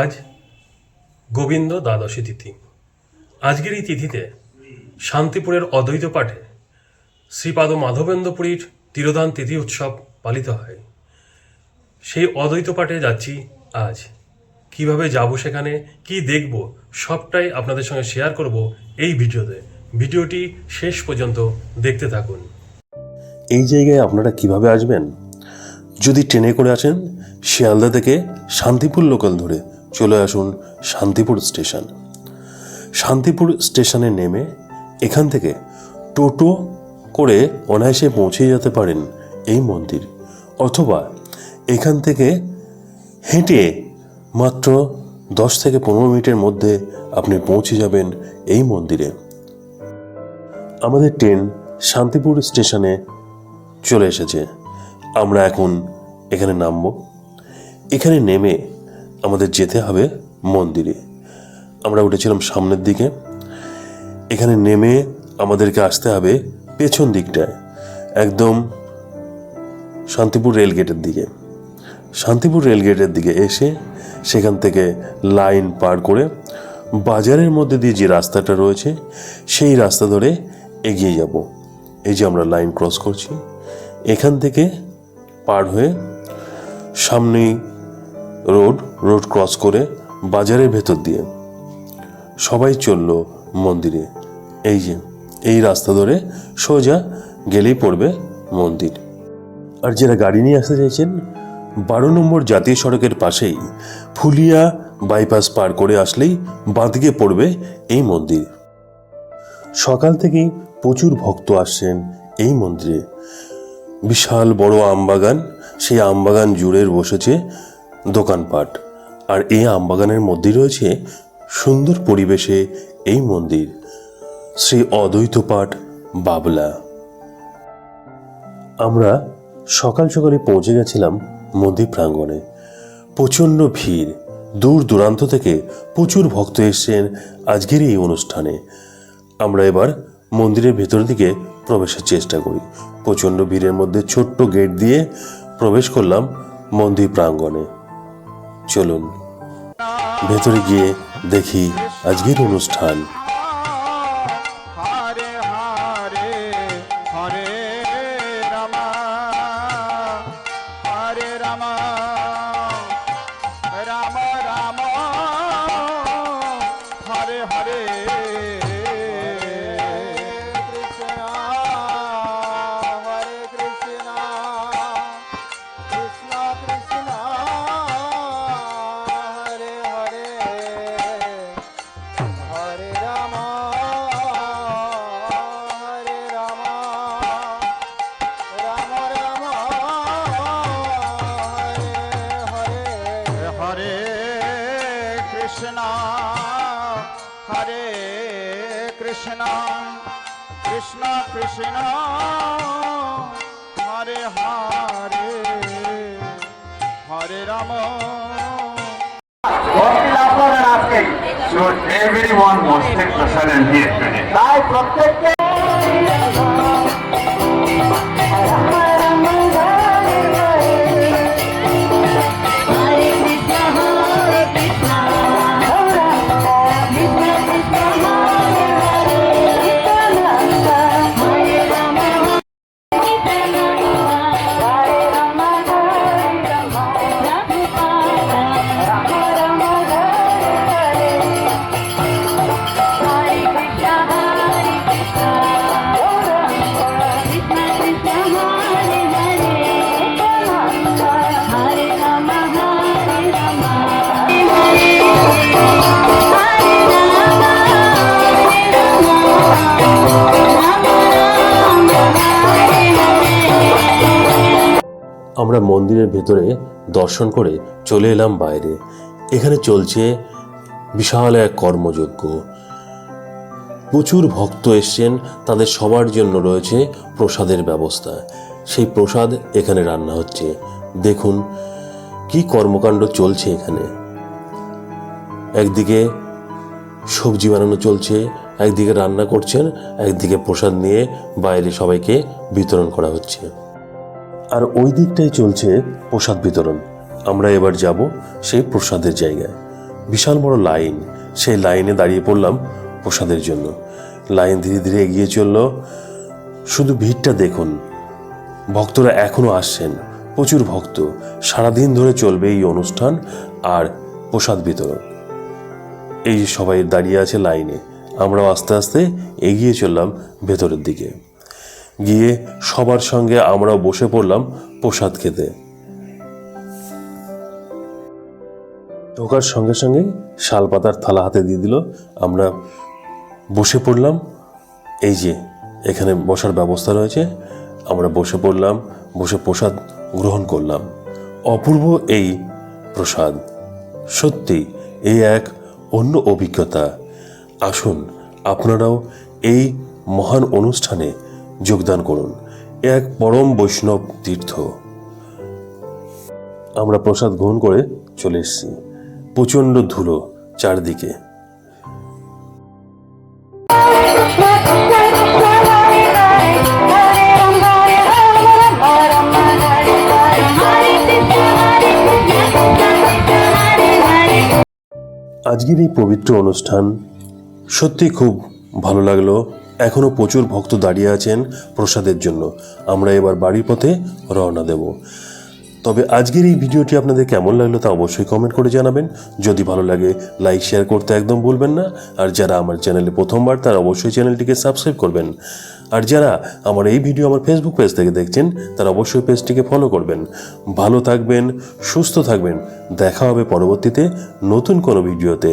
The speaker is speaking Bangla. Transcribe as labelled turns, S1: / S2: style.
S1: আজ গোবিন্দ দ্বাদশী তিথি। আজকের এই তিথিতে শান্তিপুরের অদ্বৈত পাঠে শ্রীপাদ মাধবেন্দ্রপুরীর তিরোধান তিথি উৎসব পালিত হয়। সেই অদ্বৈত পাঠে যাচ্ছি আজ। কিভাবে যাব, সেখানে কি দেখব, সবটাই আপনাদের সঙ্গে শেয়ার করব এই ভিডিওতে। ভিডিওটি শেষ পর্যন্ত দেখতে থাকুন।
S2: এই জায়গায় আপনারা কিভাবে আসবেন? যদি ট্রেনে করে আসেন, শিয়ালদা থেকে শান্তিপুর লোকাল ধরে চলে আসুন শান্তিপুর স্টেশন। শান্তিপুর স্টেশনে নেমে এখান থেকে টোটো করে অনায়াসে পৌঁছে যেতে পারেন এই মন্দির, অথবা এখান থেকে হেঁটে মাত্র 10 থেকে 15 মিনিটের মধ্যে আপনি পৌঁছে যাবেন এই মন্দিরে। আমাদের ট্রেন শান্তিপুর স্টেশনে চলে এসেছে। আমরা এখন এখানে নামব। এখানে নেমে আমাদের যেতে হবে মন্দিরে। আমরা উঠেছিলাম সামনের দিকে। এখানে নেমে আমাদেরকে আসতে হবে পেছন দিকটায়, একদম শান্তিপুর রেলগেটের দিকে। শান্তিপুর রেলগেটের দিকে এসে সেখান থেকে লাইন পার করে বাজারের মধ্যে দিয়ে যে রাস্তাটা রয়েছে সেই রাস্তা ধরে এগিয়ে যাব। এই যে আমরা লাইন ক্রস করছি, এখান থেকে পার হয়ে সামনেই রোড ক্রস করে বাজারের ভেতর দিয়ে সবাই চলল মন্দিরে। এই যে এই রাস্তা ধরে সোজা গেলেই পড়বে মন্দির। আর যারা গাড়ি নিয়ে আসতে চাইছেন, 12 নম্বর জাতীয় সড়কের পাশেই ফুলিয়া বাইপাস পার করে আসলেই বাঁদিকে পড়বে এই মন্দির। সকাল থেকেই প্রচুর ভক্ত আসছেন এই মন্দিরে। বিশাল বড় আমবাগান, সেই আমবাগান জুড়ে বসেছে দোকানপাট। আর এই আমবাগানের মধ্যে রয়েছে সুন্দর পরিবেশে এই মন্দির, শ্রী অদ্বৈত পাঠ বাবলা। আমরা সকাল সকালে পৌঁছে গেছিলাম মন্দির প্রাঙ্গণে। প্রচণ্ড ভিড়, দূর দূরান্ত থেকে প্রচুর ভক্ত এসছেন আজকের এই অনুষ্ঠানে। আমরা এবার মন্দিরের ভেতর দিকে প্রবেশের চেষ্টা করি। প্রচণ্ড ভিড়ের মধ্যে ছোট্ট গেট দিয়ে প্রবেশ করলাম মন্দির প্রাঙ্গণে। চলুন ভেতরে গিয়ে দেখি আজকের অনুষ্ঠান।
S3: Krishna Krishna Hare Hare Hare Rama. So everyone must take prasadam here today.
S2: আমরা মন্দিরের ভেতরে দর্শন করে চলে এলাম বাইরে। এখানে চলছে বিশাল এক কর্মযজ্ঞ। প্রচুর ভক্ত এসছেন, তাদের সবার জন্য রয়েছে প্রসাদের ব্যবস্থা। সেই প্রসাদ এখানে রান্না হচ্ছে। দেখুন কি কর্মকাণ্ড চলছে এখানে। একদিকে সবজি বানানো চলছে, একদিকে রান্না করছেন, একদিকে প্রসাদ নিয়ে বাইরে সবাইকে বিতরণ করা হচ্ছে। আর ওই দিকটাই চলছে প্রসাদ বিতরণ। আমরা এবার যাব সেই প্রসাদের জায়গায়। বিশাল বড় লাইন, সেই লাইনে দাঁড়িয়ে পড়লাম প্রসাদের জন্য। লাইন ধীরে ধীরে এগিয়ে চলল। শুধু ভিড়টা দেখুন, ভক্তরা এখনো আসছেন, প্রচুর ভক্ত। সারাদিন ধরে চলবে এই অনুষ্ঠান আর প্রসাদ বিতরণ। এই যে সবাই দাঁড়িয়ে আছে লাইনে, আমরাও আস্তে আস্তে এগিয়ে চললাম ভেতরের দিকে। গিয়ে সবার সঙ্গে আমরাও বসে পড়লাম প্রসাদ খেতে। ঢোকার সঙ্গে সঙ্গে শাল পাতার থালা হাতে দিয়ে দিল। আমরা বসে পড়লাম। এই যে এখানে বসার ব্যবস্থা রয়েছে, আমরা বসে পড়লাম, বসে প্রসাদ গ্রহণ করলাম। অপূর্ব এই প্রসাদ, সত্যি এই এক অন্য অভিজ্ঞতা। আসুন আপনারাও এই মহান অনুষ্ঠানে যোগদান করুন। এক পরম বৈষ্ণব তীর্থ। আমরা প্রসাদ গ্রহণ করে চলে এসেছি। প্রচণ্ড ধুলো চারদিকে। আজকের এই পবিত্র অনুষ্ঠান সত্যি খুব ভালো লাগলো। এখনো প্রচুর ভক্ত দাঁড়িয়ে আছেন প্রসাদের জন্য। আমরা এবার বাড়ির পথে রওনা দেব। তবে আজকের এই ভিডিওটি আপনাদের কেমন লাগলো তা অবশ্যই কমেন্ট করে জানাবেন। যদি ভালো লাগে লাইক শেয়ার করতে একদম ভুলবেন না। আর যারা আমার চ্যানেলে প্রথমবার তারা অবশ্যই চ্যানেলটিকে সাবস্ক্রাইব করবেন। আর যারা আমার এই ভিডিও আমার ফেসবুক পেজ থেকে দেখছেন তারা অবশ্যই পেজটিকে ফলো করবেন। ভালো থাকবেন, সুস্থ থাকবেন। দেখা হবে পরবর্তীতে নতুন কোনো ভিডিওতে।